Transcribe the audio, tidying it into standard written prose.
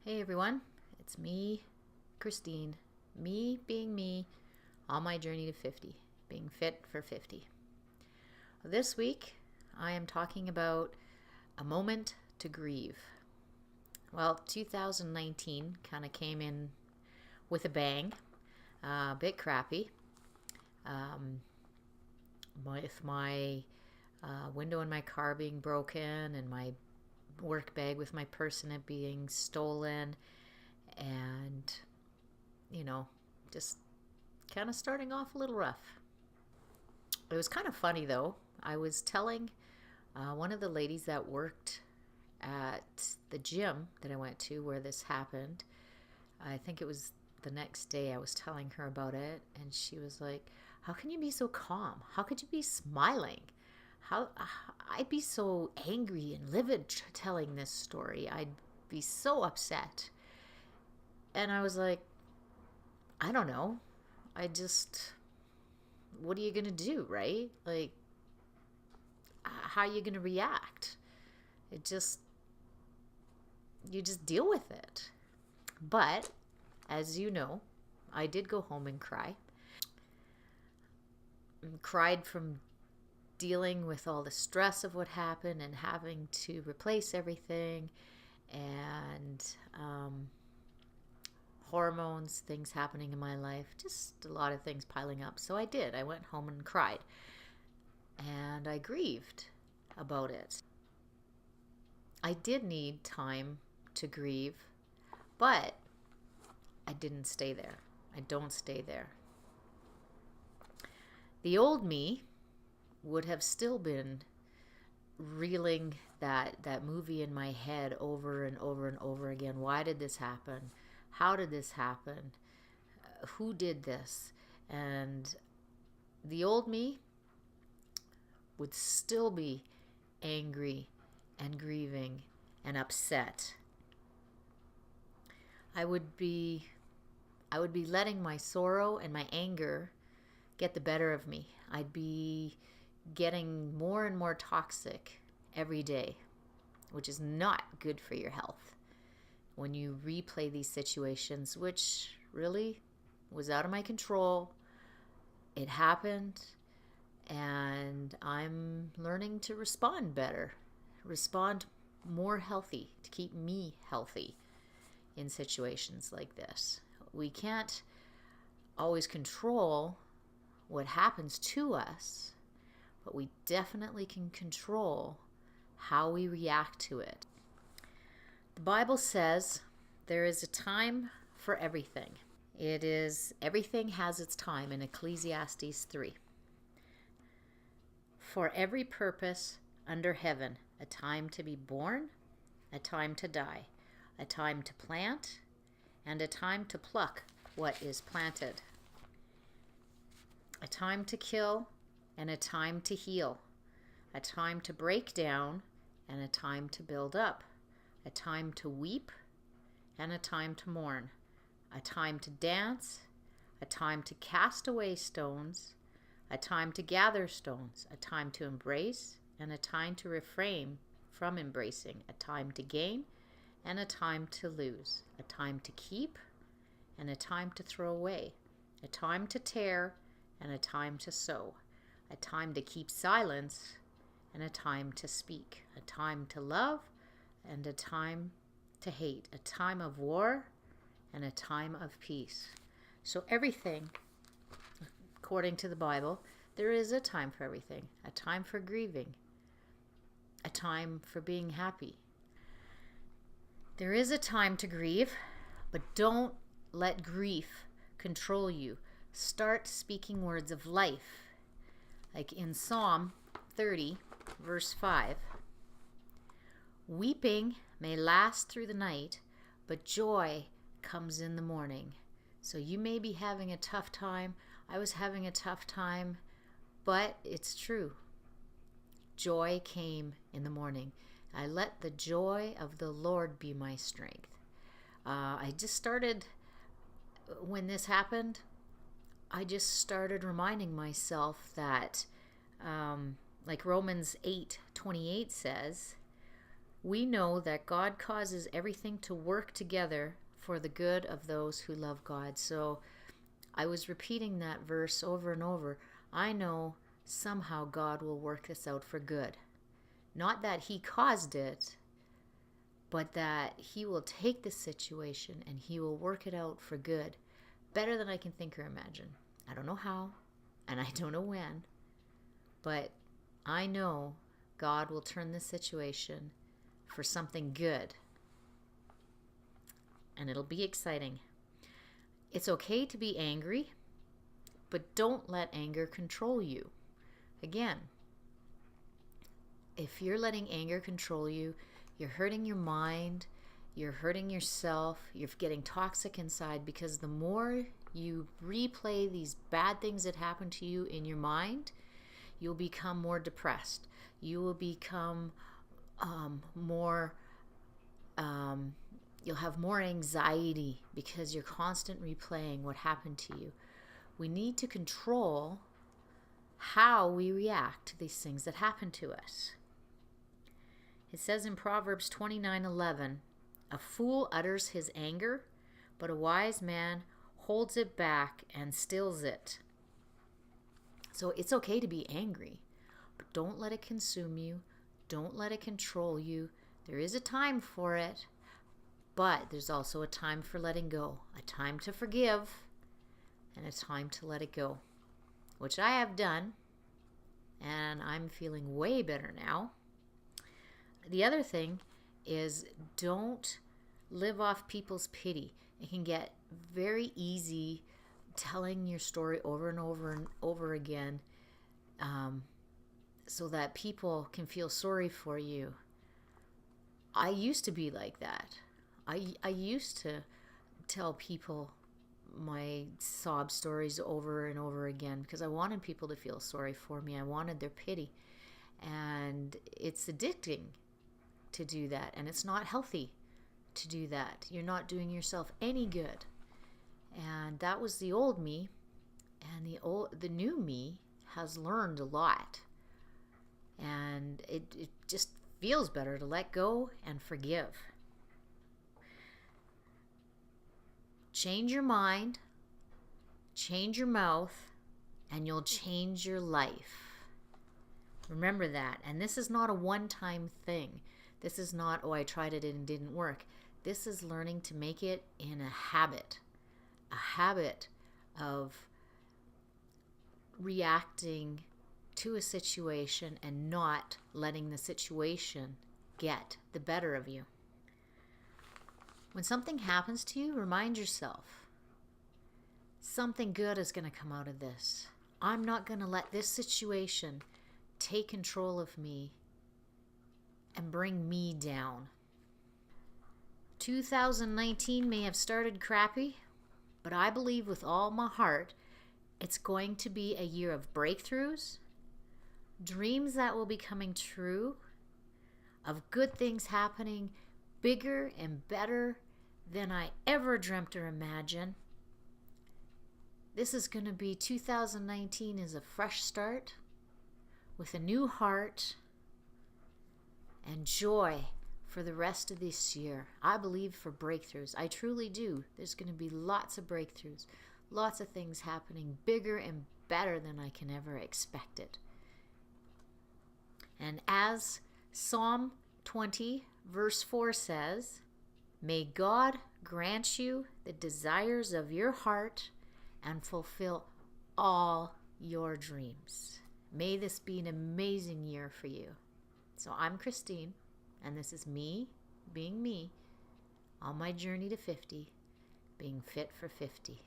Hey everyone, it's me, Christine. Me being me on my journey to 50, being fit for 50. This week, I am talking about a moment to grieve. Well, 2019 kind of came in with a bang, a bit crappy. With my window in my car being broken and my work bag with my purse in it being stolen, and just kind of starting off a little rough. It was kind of funny though. I was telling one of the ladies that worked at the gym that I went to where this happened. I think it was the next day. I was telling her about it, and she was like, how can you be so calm? How could you be smiling? How I'd be so angry and livid telling this story. I'd be so upset. And I was like, I don't know. What are you going to do, right? Like, how are you going to react? You just deal with it. But, as you know, I did go home and cry. Cried from dealing with all the stress of what happened and having to replace everything, and hormones, things happening in my life, just a lot of things piling up. So I did. I went home and cried, and I grieved about it. I did need time to grieve, but I didn't stay there. I don't stay there. The old me would have still been reeling that movie in my head over and over and over again. Why did this happen? How did this happen? Who did this? And the old me would still be angry and grieving and upset. I would be letting my sorrow and my anger get the better of me. I'd be getting more and more toxic every day, which is not good for your health. When you replay these situations, which really was out of my control, it happened, and I'm learning to respond better, respond more healthy, to keep me healthy in situations like this. We can't always control what happens to us, but we definitely can control how we react to it. The Bible says there is a time for everything. Everything has its time in Ecclesiastes 3. For every purpose under heaven, a time to be born, a time to die, a time to plant, and a time to pluck what is planted. A time to kill and a time to heal, a time to break down and a time to build up, a time to weep and a time to mourn, a time to dance, a time to cast away stones, a time to gather stones, a time to embrace and a time to refrain from embracing, a time to gain and a time to lose, a time to keep and a time to throw away, a time to tear and a time to sow, a time to keep silence and a time to speak, a time to love and a time to hate, a time of war and a time of peace. So everything, according to the Bible, there is a time for everything, a time for grieving, a time for being happy. There is a time to grieve, but don't let grief control you. Start speaking words of life. Like in Psalm 30, verse 5. Weeping may last through the night, but joy comes in the morning. So you may be having a tough time. I was having a tough time, but it's true. Joy came in the morning. I let the joy of the Lord be my strength. When this happened, I just started reminding myself that, like Romans 8:28 says, we know that God causes everything to work together for the good of those who love God. So I was repeating that verse over and over. I know somehow God will work this out for good. Not that he caused it, but that he will take the situation and he will work it out for good. Better than I can think or imagine. I don't know how, and I don't know when, but I know God will turn this situation for something good. And it'll be exciting. It's okay to be angry, but don't let anger control you. Again, if you're letting anger control you, you're hurting your mind, you're hurting yourself, you're getting toxic inside, because the more you replay these bad things that happen to you in your mind, you'll become more depressed. You will become you'll have more anxiety because you're constant replaying what happened to you. We need to control how we react to these things that happen to us. It says in Proverbs 29:11, "A fool utters his anger, but a wise man holds it back and stills it." So it's okay to be angry, but don't let it consume you. Don't let it control you. There is a time for it, but there's also a time for letting go, a time to forgive, and a time to let it go, which I have done, and I'm feeling way better now. The other thing is, don't live off people's pity. It can get very easy telling your story over and over and over again, so that people can feel sorry for you. I used to be like that. I used to tell people my sob stories over and over again because I wanted people to feel sorry for me. I wanted their pity. And it's addicting to do that, and it's not healthy to do that. You're not doing yourself any good. And that was the old me, and the new me has learned a lot. And it just feels better to let go and forgive. Change your mind, change your mouth, and you'll change your life. Remember that. And this is not a one-time thing. This is not, oh, I tried it and it didn't work. This is learning to make it in a habit of reacting to a situation and not letting the situation get the better of you. When something happens to you, remind yourself, something good is going to come out of this. I'm not going to let this situation take control of me and bring me down. 2019 may have started crappy, but I believe with all my heart it's going to be a year of breakthroughs, dreams that will be coming true, of good things happening bigger and better than I ever dreamt or imagined. This is going to be 2019 is a fresh start with a new heart and joy for the rest of this year. I believe for breakthroughs. I truly do. There's going to be lots of breakthroughs, lots of things happening bigger and better than I can ever expect it. And as Psalm 20 verse 4 says, may God grant you the desires of your heart and fulfill all your dreams. May this be an amazing year for you. So I'm Christine, and this is me being me on my journey to 50, being fit for 50.